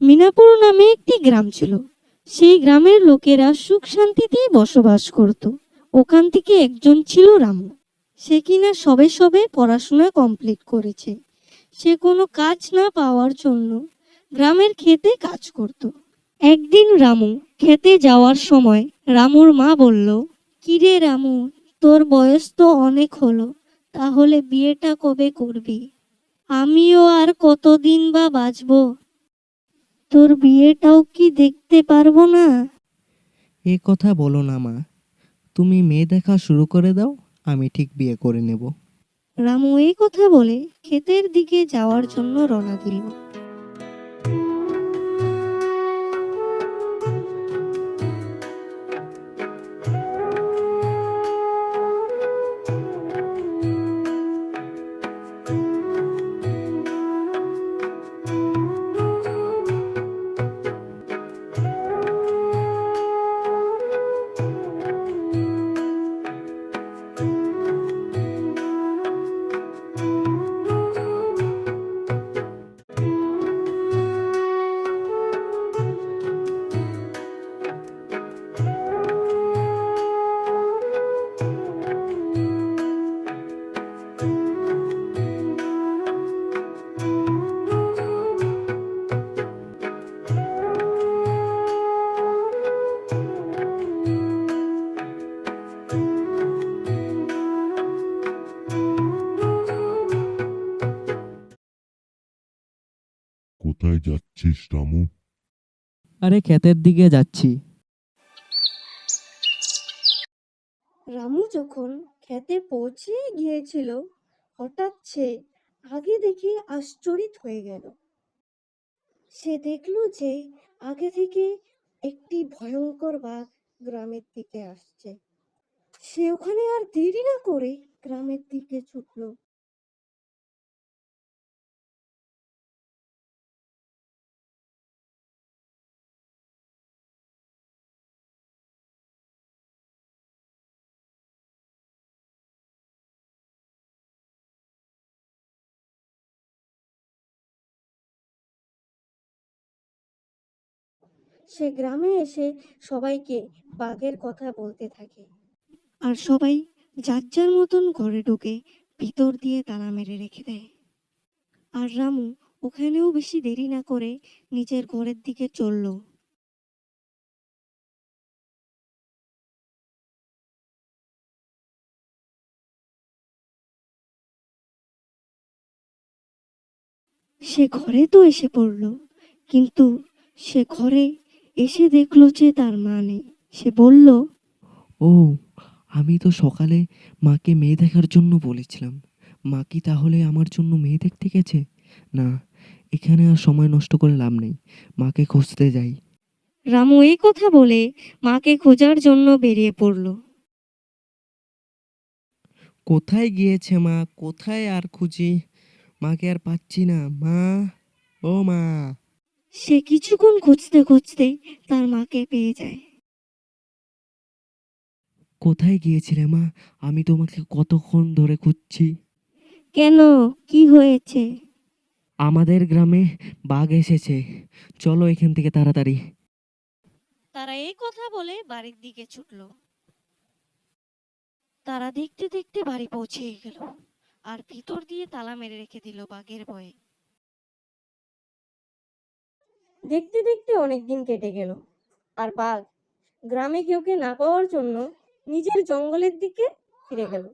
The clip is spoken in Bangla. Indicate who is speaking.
Speaker 1: মিনাপুর নামে একটি গ্রাম ছিল। সেই গ্রামের লোকেরা সুখ শান্তিতেই বসবাস করত। ওখান থেকে একজন ছিল রামু। সে কিনা সবে সবে পড়াশোনা কমপ্লিট করেছে। সে কোনো কাজ না পাওয়ার জন্য গ্রামের ক্ষেতে কাজ করত। একদিন রামু খেতে যাওয়ার সময় রামুর মা বলল, কিরে রামু, তোর বয়স তো অনেক হলো, তাহলে বিয়েটা কবে করবি? আমিও আর কতদিন বা বাঁচবো, তোর বিয়েটাও কি দেখতে পারবো না?
Speaker 2: এ কথা বলো না মা, তুমি মেয়ে দেখা শুরু করে দাও, আমি ঠিক বিয়ে করে নেব।
Speaker 1: রামু এই কথা বলে ক্ষেতের দিকে যাওয়ার জন্য রওনা দিল।
Speaker 3: কোথায় যাচ্ছিস রামু?
Speaker 2: আরে ক্ষেতের দিকে যাচ্ছি।
Speaker 1: রামু যখন খেতে পৌঁছে গিয়েছিল, হঠাৎ সে আগে দেখে আশ্চর্য হয়ে গেল। সে দেখল যে আগে থেকে একটি ভয়ঙ্কর বাঘ গ্রামের দিকে আসছে। সে ওখানে আর দেরি না করে গ্রামের দিকে ছুটল। সে গ্রামে এসে সবাইকে বাঘের কথা বলতে থাকে, আর সবাই যার যার মতন ঘরে ঢুকে ভিতর দিয়ে তালা মেরে রেখে দেয়। আর রামু ওখানেও বেশি দেরি না করে নিজের ঘরের দিকে চলল। সে ঘরে তো এসে পড়ল, কিন্তু সে ঘরে এসে দেখলো যে তার মা নেই। সে বলল,
Speaker 2: ও, আমি তো সকালে মাকে মেয়ে দেখার জন্য বলেছিলাম। মা কি তাহলে আমার জন্য মেয়ে দেখতে গেছে? না, এখানে আর সময় নষ্ট করে লাভ নেই, মাকে খুঁজতে যাই।
Speaker 1: রামু এই কথা বলে মাকে খোঁজার জন্য বেরিয়ে পড়ল।
Speaker 2: কোথায় গিয়েছে মা, কোথায় আর খুঁজি, মাকে আর পাচ্ছি না। মা, ও মা!
Speaker 1: সে কিছুক্ষণ খুঁজতে খুঁজতে তার মাকে পেয়ে যায়।
Speaker 2: কোথায় গিয়েছিলে মা? আমি তোমাকে কতক্ষণ ধরে খুঁজছি।
Speaker 1: কেন, কি হয়েছে?
Speaker 2: আমাদের গ্রামে বাঘ এসেছে, চলো এখান থেকে তাড়াতাড়ি।
Speaker 1: তারা এই কথা বলে বাড়ির দিকে ছুটল। তারা দেখতে দেখতে বাড়ি পৌঁছে গেল, আর ভিতর দিয়ে তালা মেরে রেখে দিল বাঘের ভয়ে। দেখতে দেখতে অনেকদিন কেটে গেল, আর বাঘ গ্রামে কেউকে না পাওয়ার জন্য নিজের জঙ্গলের দিকে ফিরে গেল।